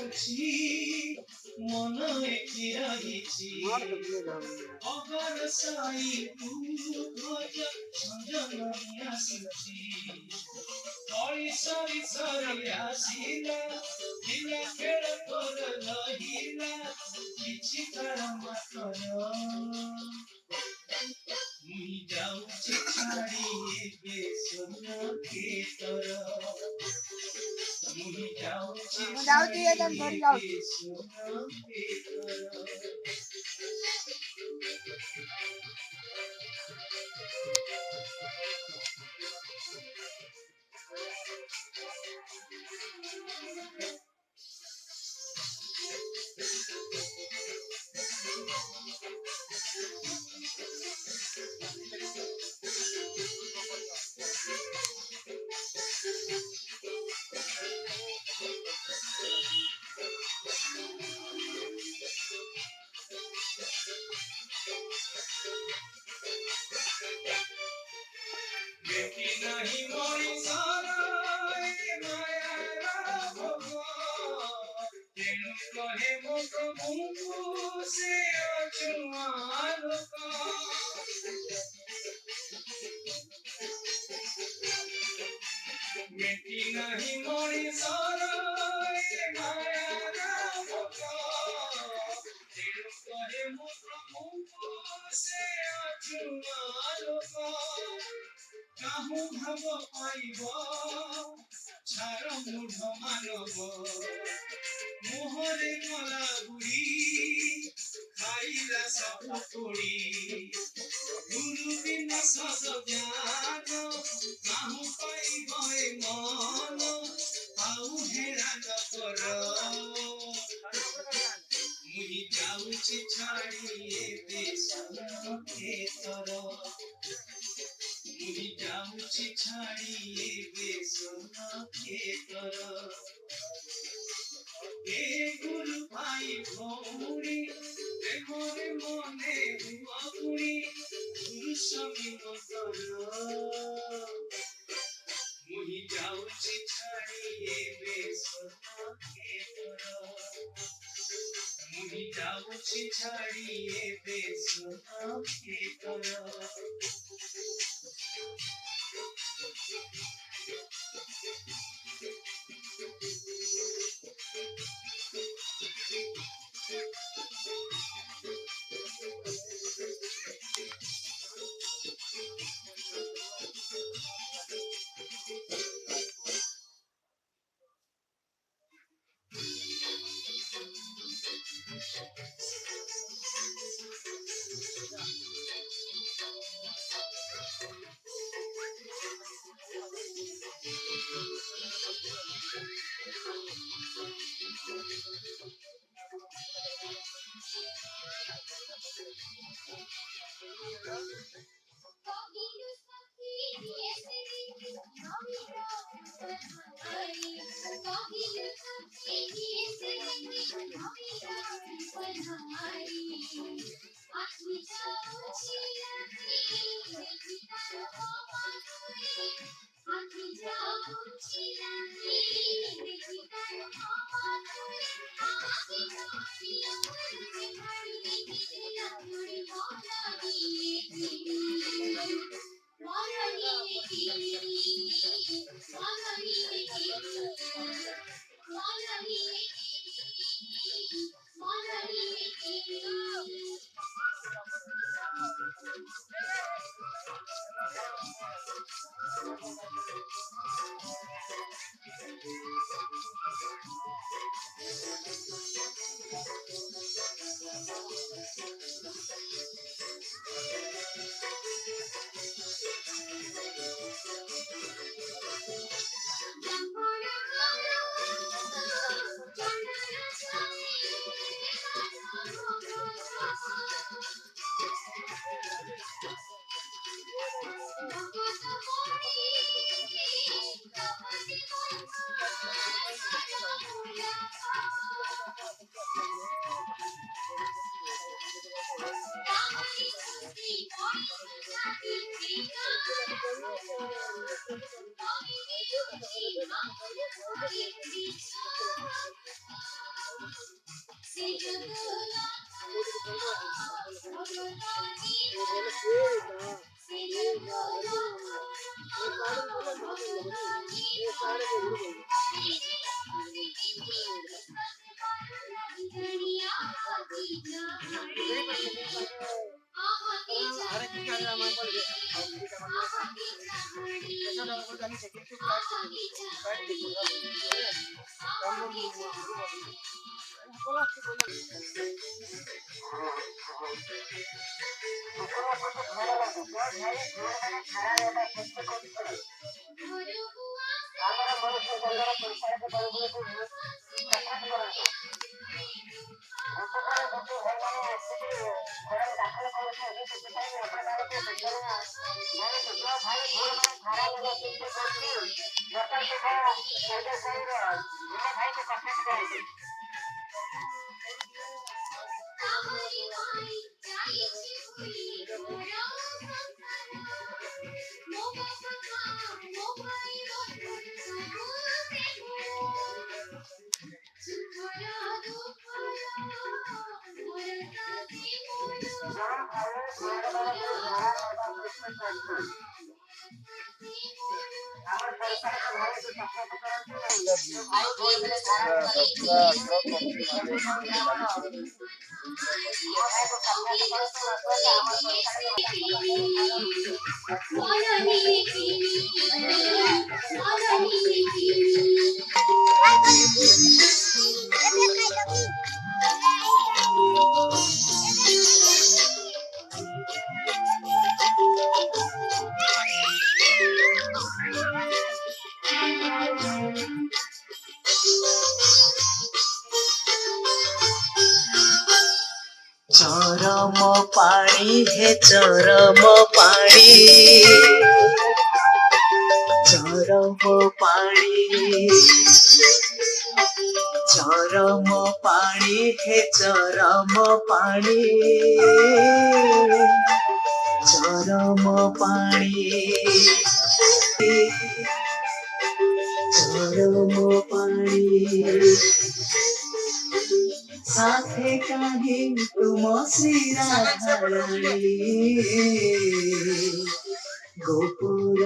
ଯାଉଛି ମନ ଏଠି ରହିଛି ଅଗର ସାଇ ତୁ ଭଜ ସଞ୍ଜନୀ ଆସୁଛି ତଳି ସରି ସରି ଆସିଲା ଦିନ ଖେଳ ତୋର ରହିଲା କିଛି ତାର ମାତର ମୁଇଁ ଯାଉଛି ଛାଡ଼ି ଏବେ ସ୍ୱର୍ଣ୍ଣ କ୍ଷେତ୍ର ମୁଇଁ ଯାଉଛି ଛାଡ଼ି ଏବେ ସ୍ୱର୍ଣ୍ଣ देखी नहीं मଣିଷର ଏ ମାୟାର ଭୋଗ ତେଣୁ କହେ ମୋ ପ୍ରଭୁଙ୍କୁ ସେ ଅଛୁଆଁ ଲୋକ ଦେଖି नहीं ମଣିଷର ଏ ମାୟାର ଭୋଗ ତେଣୁ କହେ ମୋ ପ୍ରଭୁଙ୍କୁ ସେ ଅଛୁଆଁ ଲୋକ କାହୁ ଭାବ ପାଇବ ଛାର ମୂଢ଼ ମାନବ ମୁହଁରେ କଲା ବୁଢ଼ୀ ଖାଇଲା ସବୁ ତୋଡ଼ି ଗୁରୁ ବିନା ସଦ ଜ୍ଞାନ କାହୁ ପାଇବ ଏ ମନ ଆଉ ହେରାନ କର ମୁଇଁ ଯାଉଛି ଛାଡ଼ି ଏବେ ସ୍ୱର୍ଣ୍ଣ କ୍ଷେତ୍ର मुझे जाऊँची छाड़ी ଏବେ ସ୍ୱର୍ଣ୍ଣ କ୍ଷେତ୍ର ଏ ଗୁରୁ ଭାଇ ଭଉଣୀ ପ୍ରେମରେ ମନେ ହୁଅ ପୁଣି ପୁରୁଷ ବିନୋଦର ମୁଇଁ ଯାଉଛି ଛାଡ଼ି ଏବେ ସ୍ୱର୍ଣ୍ଣ କ୍ଷେତ୍ର ମୁଇଁ ଯାଉଛି ଛାଡ଼ି ଏବେ ସ୍ୱର୍ଣ୍ଣ କ୍ଷେତ୍ର चरम पाणी हे चरम पाणी चरम पाणी चरम पाणी हे चरम पाणी चरम पाणी चरम पाणी साथे काहे तुम श्री राधारानी गोपुर